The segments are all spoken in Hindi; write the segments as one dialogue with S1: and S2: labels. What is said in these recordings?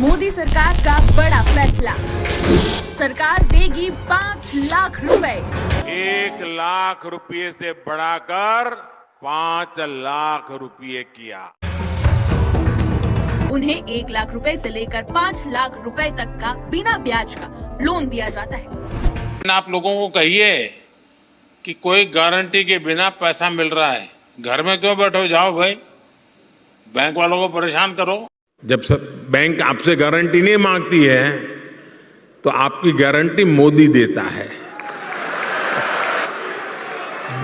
S1: मोदी सरकार का बड़ा फैसला, सरकार देगी 5 लाख रुपए।
S2: 1 लाख रुपये से बढ़ाकर 5 लाख रुपये किया।
S1: उन्हें 1 लाख रुपए से लेकर 5 लाख रुपए तक का बिना ब्याज का लोन दिया जाता है।
S3: आप लोगों को कहिए कि कोई गारंटी के बिना पैसा मिल रहा है, घर में क्यों बैठो, जाओ भाई बैंक वालों को परेशान करो।
S2: जब सब बैंक आपसे गारंटी नहीं मांगती है तो आपकी गारंटी मोदी देता है।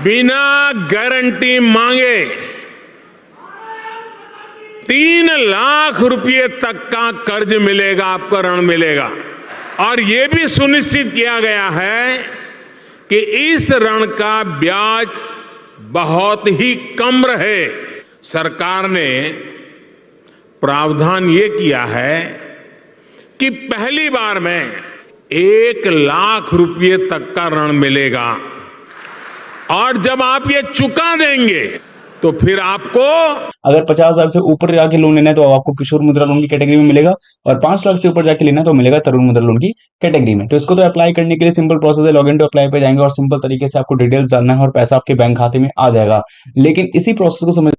S2: बिना गारंटी मांगे 3 लाख रुपए तक का कर्ज मिलेगा, आपको ऋण मिलेगा। और ये भी सुनिश्चित किया गया है कि इस ऋण का ब्याज बहुत ही कम रहे। सरकार ने प्रावधान ये किया है कि पहली बार में 1 लाख रुपए तक का ऋण मिलेगा और जब आप ये चुका देंगे तो फिर आपको
S4: अगर 50,000 से ऊपर जाके लोन लेना है तो आपको किशोर मुद्रा लोन की कैटेगरी में मिलेगा, और 5 लाख से ऊपर जाके लेना है तो मिलेगा तरुण मुद्रा लोन की कैटेगरी में। तो इसको तो अप्लाई करने के लिए सिंपल प्रोसेस है, लॉगिन टू अप्लाई पे जाएंगे और सिंपल तरीके से आपको डिटेल्स डालना है और पैसा आपके बैंक खाते में आ जाएगा। लेकिन इसी प्रोसेस को समझ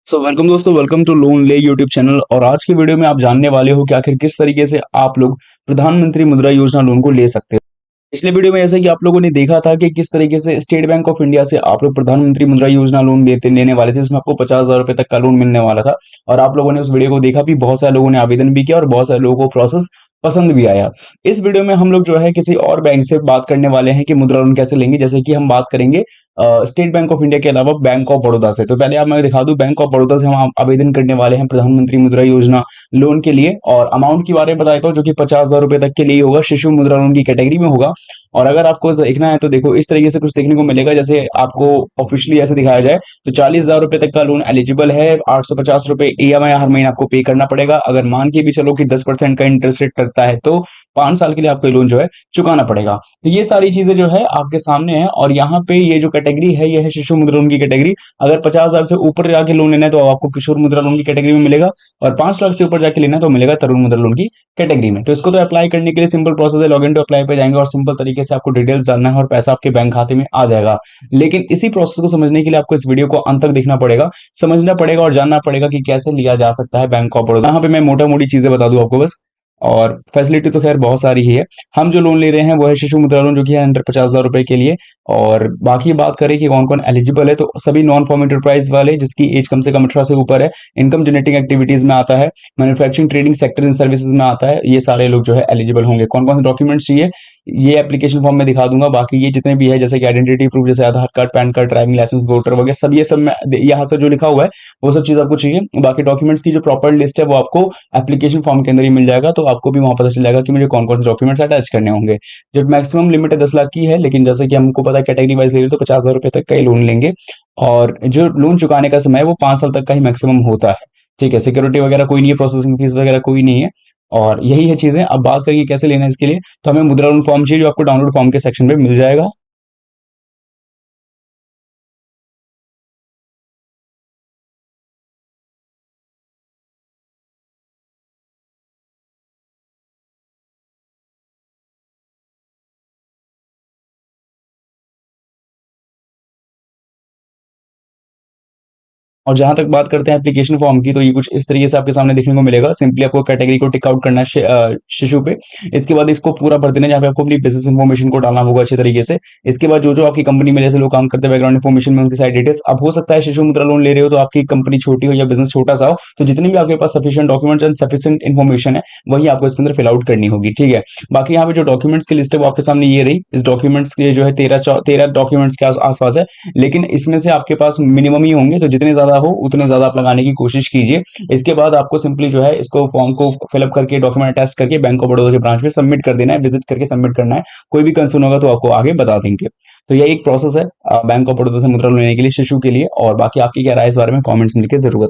S4: वेलकम दोस्तों, वेलकम टू लोन ले यूट्यूब चैनल। और आज की वीडियो में आप जानने वाले हो कि आखिर किस तरीके से आप लोग प्रधानमंत्री मुद्रा योजना लोन को ले सकते हो। पिछले वीडियो में जैसे कि आप लोगों ने देखा था कि किस तरीके से स्टेट बैंक ऑफ इंडिया से आप लोग प्रधानमंत्री मुद्रा योजना लोन लेने वाले थे, जिसमें आपको 50,000 रुपए तक का लोन मिलने वाला था। और आप लोगों ने उस वीडियो को देखा भी, बहुत सारे लोगों ने आवेदन भी किया और बहुत सारे लोगों को प्रोसेस पसंद भी आया। इस वीडियो में हम लोग जो है किसी और बैंक से बात करने वाले हैं कि मुद्रा लोन कैसे लेंगे। जैसे कि हम बात करेंगे स्टेट बैंक ऑफ इंडिया के अलावा बैंक ऑफ बड़ौदा से। तो पहले आप मैं दिखा दूं, बैंक ऑफ बड़ौदा से हम आवेदन करने वाले हैं प्रधानमंत्री मुद्रा योजना लोन के लिए। और अमाउंट के बारे में बताता हूं, जो कि 50,000 रुपए तक के लिए होगा, शिशु मुद्रा लोन की कैटेगरी में होगा। और अगर आपको देखना है तो देखो इस तरीके से कुछ देखने को मिलेगा। जैसे आपको ऑफिशियली ऐसे दिखाया जाए तो 40,000 रुपए तक का लोन एलिजिबल है। 850 रुपए EMI हर महीने आपको पे करना पड़ेगा। अगर मान के भी चलो कि 10% का इंटरेस्ट रेट करता है तो 5 साल के लिए आपको लोन जो है चुकाना पड़ेगा। तो ये सारी चीजें जो है आपके सामने है। और यहाँ पे ये जो कैटेगरी है ये है शिशु मुद्रा लोन की कैटेगरी। अगर 50,000 से ऊपर जाके लोन लेना है तो आपको किशोर मुद्रा लोन की कैटेगरी में मिलेगा, और 5 लाख से ऊपर जाके लेना है तो मिलेगा तरुण मुद्रा लोन की कैटेगरी में। तो इसको तो अप्लाई करने के लिए सिंपल प्रोसेस है, लॉगिन टू अप्लाई पे जाएंगे और सिंपल तरीके से आपको डिटेल्स डालना है और पैसा आपके बैंक खाते में आ जाएगा। लेकिन इसी प्रोसेस को समझने के लिए आपको इस वीडियो को अंत तक देखना पड़ेगा, समझना पड़ेगा और जानना पड़ेगा कि कैसे लिया जा सकता है बैंक ऑफ बड़ौदा। यहाँ पे मैं मोटा मोटी चीजें बता दूं आपको बस, और फैसिलिटी तो खैर बहुत सारी ही है। हम जो लोन ले रहे हैं वो है शिशु मुद्रा लोन, जो कि है अंडर 50,000 रुपए के लिए। और बाकी बात करें कि कौन कौन एलिजिबल है, तो सभी नॉन फॉर्म एंटरप्राइज वाले जिसकी एज कम से कम 18 से ऊपर है, इनकम जनरेटिंग एक्टिविटीज में आता है, manufacturing trading sector and services में आता है, ये सारे लोग जो है एलिजिबल होंगे। कौन कौन से डॉक्यूमेंट्स चाहिए ये एप्लीकेशन फॉर्म में दिखा दूंगा। बाकी ये जितने भी है जैसे कि आइडेंटिटी प्रूफ, जैसे Aadhaar card, PAN card, driving licence, voter वगैरह सब, ये सब यहाँ से जो लिखा हुआ है वो सब चीज आपको चाहिए। बाकी डॉक्यूमेंट्स की जो प्रॉपर लिस्ट है वो आपको एप्लीकेशन फॉर्म के अंदर ही मिल जाएगा। तो आपको भी वहां पता चल जाएगा कि मुझे कौन कौन से डॉक्यूमेंट्स अटैच करने होंगे। जो मैक्सिमम लिमिट है 10 लाख की है, लेकिन जैसे कि हमको पता है कैटेगरी वाइज ले रहे तो 50,000 रुपए तक का ही लोन लेंगे। और जो लोन चुकाने का समय है वो 5 साल तक का ही मैक्सिमम होता है। ठीक है, सिक्योरिटी वगैरह कोई नहीं है, प्रोसेसिंग फीस वगैरह कोई नहीं है। और यही है चीजें। अब बात करेंगे कैसे लेना है इसके लिए, तो हमें मुद्रा लोन फॉर्म चाहिए, जो आपको डाउनलोड फॉर्म के सेक्शन में मिल जाएगा। और जहां तक बात करते हैं एप्लीकेशन फॉर्म की, तो ये कुछ इस तरीके से आपके सामने देखने को मिलेगा। सिंपली आपको कैटेगरी को टिक आउट करना है शिशु पे। इसके बाद इसको पूरा भर देना है, जहाँ पे आपको अपनी बिजनेस इन्फॉर्मेशन को डालना होगा अच्छे तरीके से। इसके बाद जो जो आपकी कंपनी में जैसे लोग काम करते हैं बैकग्राउंड इन्फॉर्मेशन में उनकी सारी डिटेल्स। अब हो सकता है शिशु मुद्रा लोन ले रहे हो तो आपकी कंपनी छोटी हो या बिजनेस छोटा सा हो, तो जितनी भी आपके पास sufficient documents and sufficient information है वही आपको इसके अंदर फिल आउट करनी होगी। ठीक है, बाकी यहाँ पे जो डॉक्यूमेंट्स की लिस्ट है वो आपके सामने ये रही। इस डॉक्यूमेंट्स के जो है 13 डॉक्यूमेंट्स के आसपास है, लेकिन इसमें से आपके पास मिनिमम ही होंगे, तो जितने ज्यादा हो उतने ज्यादा लगाने की कोशिश कीजिए। इसके बाद आपको सिंपली जो है इसको फॉर्म को फिलअप करके डॉक्यूमेंट अटैच करके बैंक ऑफ बड़ौदा के ब्रांच में सबमिट कर देना है, विजिट करके सबमिट करना है। कोई भी कंसर्न होगा तो आपको आगे बता देंगे। तो यह एक प्रोसेस है बैंक ऑफ बड़ौदा से मुद्रा लोन लेने के लिए शिशु के लिए। और बाकी आपकी क्या राय इस बारे में कमेंट्स में लिखिए जरूर।